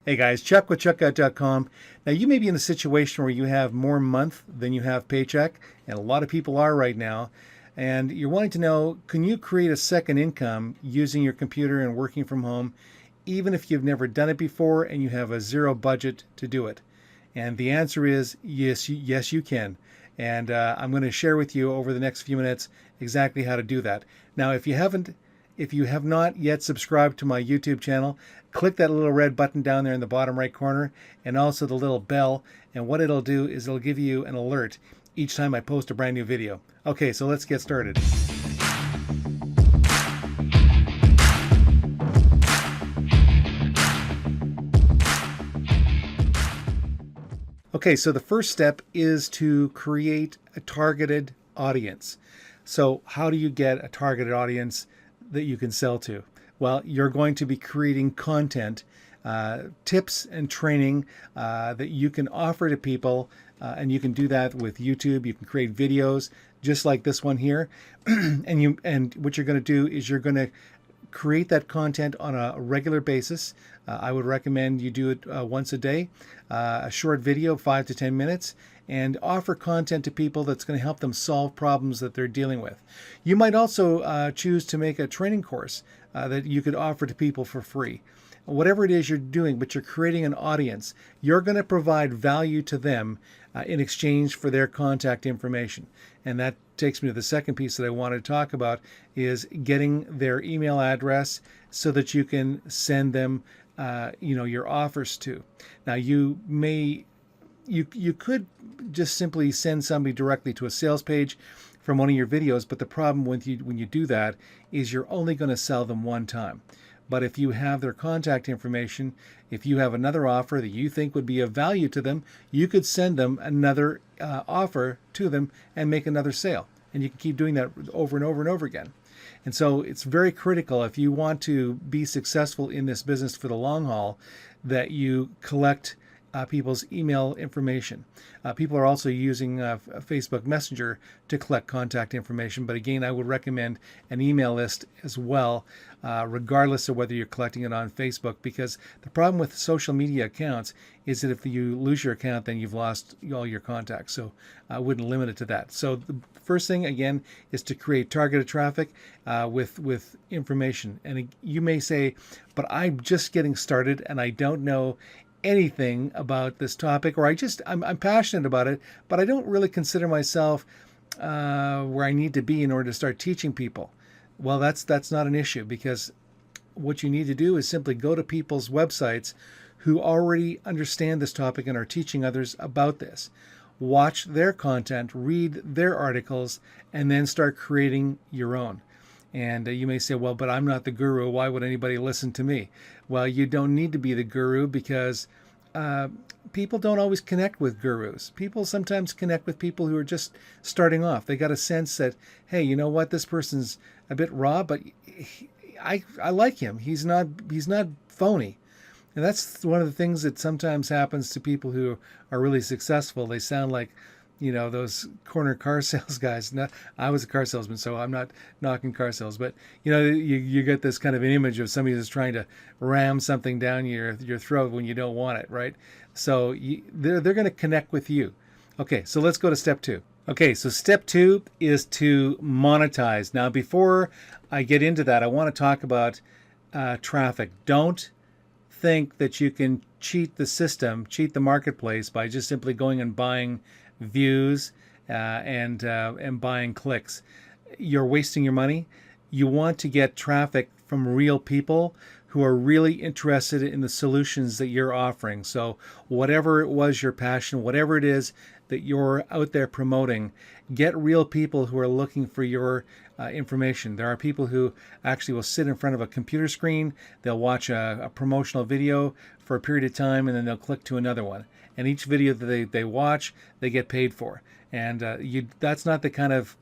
Hey guys, Chuck with ChuckOut.com. Now, you may be in a situation where you have more month than you have paycheck, and a lot of people are right now. And you're wanting to know, can you create a second income using your computer and working from home, even if you've never done it before and you have a zero budget to do it? And the answer is yes, yes, you can. And I'm going to share with you over the next few minutes exactly how to do that. Now, if you have not yet subscribed to my YouTube channel, click that little red button down there in the bottom right corner and also the little bell. And what it'll do is it'll give you an alert each time I post a brand new video. Okay, so let's get started. Okay, so the first step is to create a targeted audience. So how do you get a targeted audience that you can sell to? Well, you're going to be creating content, tips and training that you can offer to people, and you can do that with YouTube. You can create videos just like this one here, and what you're going to do is you're going to create that content on a regular basis. I would recommend you do it once a day, a short video, 5 to 10 minutes, and offer content to people that's going to help them solve problems that they're dealing with. You might also choose to make a training course that you could offer to people for free. Whatever it is you're doing, but you're creating an audience, you're going to provide value to them in exchange for their contact information. And that takes me to the second piece that I wanted to talk about, is getting their email address so that you can send them your offers to. Now, you could just simply send somebody directly to a sales page from one of your videos, but the problem when you do that is you're only going to sell them one time. But if you have their contact information, if you have another offer that you think would be of value to them, you could send them another offer to them and make another sale. And you can keep doing that over and over and over again. And so it's very critical, if you want to be successful in this business for the long haul, that you collect people's email information. People are also using Facebook Messenger to collect contact information, but again, I would recommend an email list as well, regardless of whether you're collecting it on Facebook, because the problem with social media accounts is that if you lose your account, then you've lost all your contacts. So I wouldn't limit it to that. So the first thing, again, is to create targeted traffic with information. And you may say, but I'm just getting started and I don't know anything about this topic, or I'm passionate about it, but I don't really consider myself where I need to be in order to start teaching people. Well, that's not an issue, because what you need to do is simply go to people's websites who already understand this topic and are teaching others about this. Watch their content, read their articles, and then start creating your own. And you may say, well, but I'm not the guru. Why would anybody listen to me? Well, you don't need to be the guru, because people don't always connect with gurus. People sometimes connect with people who are just starting off. They got a sense that, hey, you know what? This person's a bit raw, but I like him. He's not phony. And that's one of the things that sometimes happens to people who are really successful. They sound like, those corner car sales guys. I was a car salesman, so I'm not knocking car sales, but you get this kind of an image of somebody that's trying to ram something down your throat when you don't want it, right? So they're going to connect with you. Okay, so let's go to step 2. Okay, so step 2 is to monetize. Now, before I get into that, I want to talk about traffic. Don't think that you can cheat the system, cheat the marketplace by just simply going and buying views and buying clicks. You're wasting your money. You want to get traffic from real people who are really interested in the solutions that you're offering. So whatever it was your passion, whatever it is that you're out there promoting, get real people who are looking for your information. There are people who actually will sit in front of a computer screen, they'll watch a promotional video for a period of time, and then they'll click to another one. And each video that they watch, they get paid for. And that's not the kind of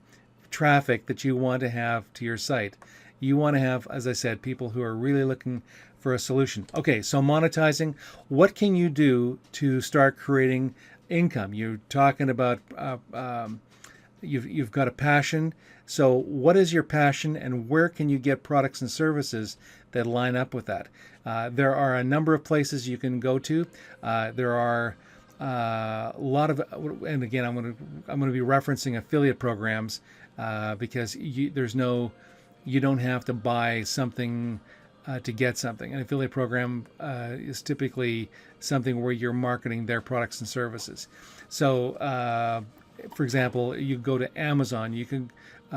traffic that you want to have to your site. You want to have, as I said, people who are really looking for a solution. Okay, so monetizing. What can you do to start creating income? You're talking about you've got a passion. So what is your passion, and where can you get products and services that line up with that. There are a number of places you can go to. There are a lot of, and again, I'm going to be referencing affiliate programs because you don't have to buy something to get something. An affiliate program is typically something where you're marketing their products and services. So, for example, you go to Amazon, you can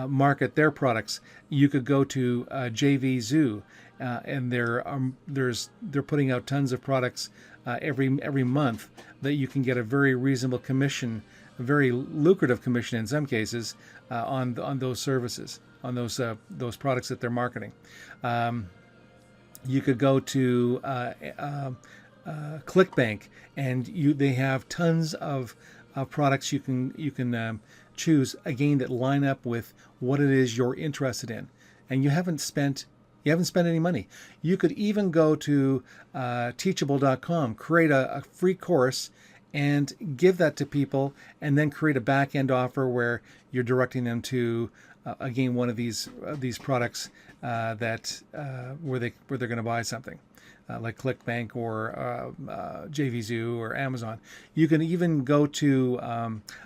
market their products. You could go to JVZoo, and they're putting out tons of products every month that you can get a very reasonable commission, a very lucrative commission in some cases on those services, on those products that they're marketing. You could go to ClickBank, and they have tons of products you can choose, again, that line up with what it is you're interested in, and you haven't spent any money. You could even go to Teachable.com, create a free course, and give that to people, and then create a back-end offer where you're directing them to again, one of these products that where they're going to buy something, like ClickBank or JVZoo or Amazon. You can even go to.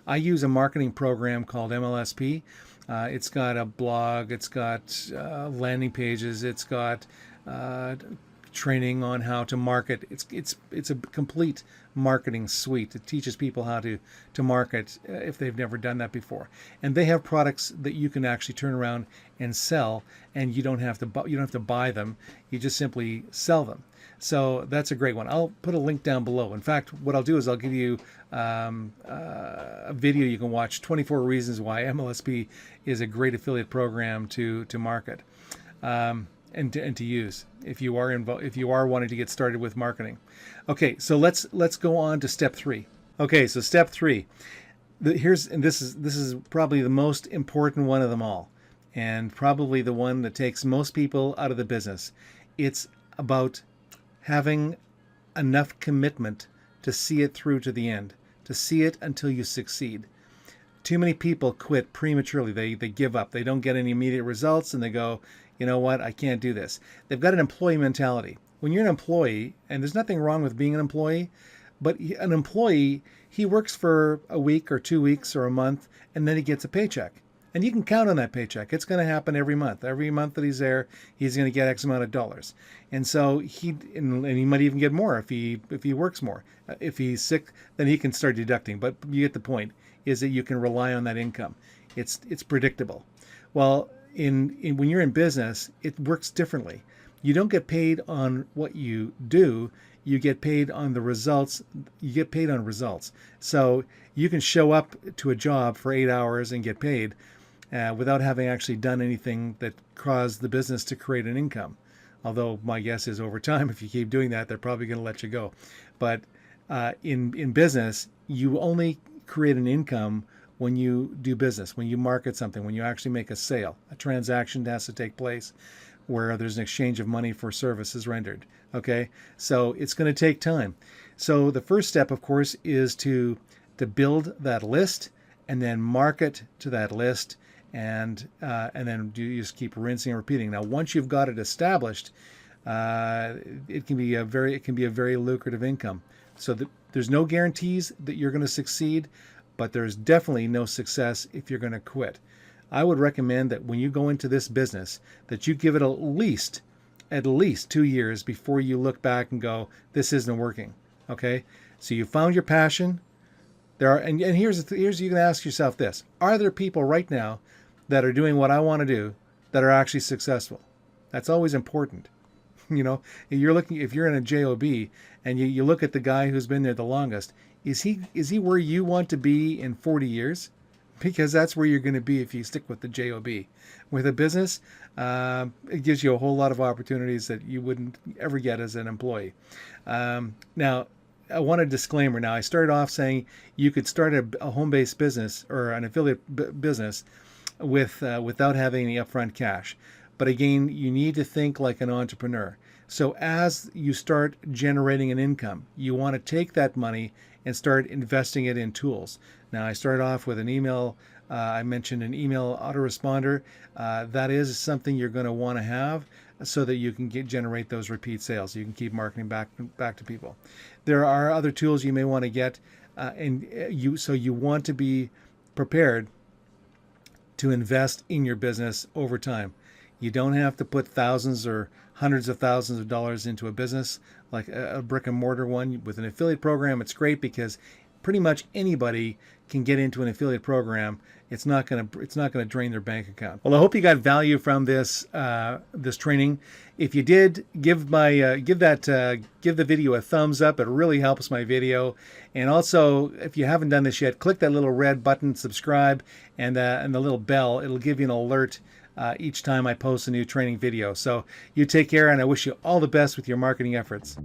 I use a marketing program called MLSP. It's got a blog. It's got landing pages. It's got training on how to market. It's a complete marketing suite. It teaches people how to market if they've never done that before. And they have products that you can actually turn around and sell, and you don't have to buy them. You just simply sell them. So that's a great one. I'll put a link down below. In fact, what I'll do is I'll give you a video you can watch, 24 reasons why MLSP is a great affiliate program to market. And to use if you are wanting to get started with marketing. Okay, so let's go on to step 3. Okay, so step 3. This is probably the most important one of them all, and probably the one that takes most people out of the business. It's about having enough commitment to see it through to the end, to see it until you succeed. Too many people quit prematurely. They give up. They don't get any immediate results, and they go, you know what, I can't do this. They've got an employee mentality. When you're an employee, and there's nothing wrong with being an employee, but an employee, he works for a week or 2 weeks or a month, and then he gets a paycheck. And you can count on that paycheck. It's going to happen every month. Every month that he's there, he's going to get X amount of dollars. And so he might even get more if he works more. If he's sick, then he can start deducting. But you get the point, is that you can rely on that income. It's predictable. Well, when you're in business, it works differently. You don't get paid on what you do. You get paid on the results. You get paid on results. So you can show up to a job for 8 hours and get paid without having actually done anything that caused the business to create an income. Although my guess is over time, if you keep doing that, they're probably going to let you go. But in business, you only create an income when you do business, when you market something, when you actually make a sale. A transaction has to take place where there's an exchange of money for services rendered. Okay, so it's going to take time. So the first step, of course, is to build that list and then market to that list, and then you just keep rinsing and repeating. Now, once you've got it established, it can be a very lucrative income. So there's no guarantees that you're going to succeed, but there's definitely no success if you're going to quit. I would recommend that when you go into this business, that you give it at least 2 years before you look back and go, this isn't working. Okay, so you found your passion. Here's you can ask yourself this: are there people right now that are doing what I want to do that are actually successful? That's always important. You know, if you're in a job and you look at the guy who's been there the longest, is he where you want to be in 40 years? Because that's where you're going to be if you stick with the job. With a business, it gives you a whole lot of opportunities that you wouldn't ever get as an employee. Now, I want a disclaimer. Now, I started off saying you could start a home-based business or an affiliate business without having any upfront cash. But again, you need to think like an entrepreneur. So as you start generating an income, you want to take that money and start investing it in tools. Now, I started off with an email. I mentioned an email autoresponder. That is something you're going to want to have. so that you can generate those repeat sales. You can keep marketing back to people. There are other tools you may want to get, so you want to be prepared to invest in your business over time. You don't have to put thousands or hundreds of thousands of dollars into a business like a brick and mortar one. With an affiliate program, it's great because pretty much anybody can get into an affiliate program. It's not going to drain their bank account. Well, I hope you got value from this training. If you did, give the video a thumbs up. It really helps my video. And also, if you haven't done this yet, click that little red button, subscribe, and the little bell. It'll give you an alert each time I post a new training video. So you take care, and I wish you all the best with your marketing efforts.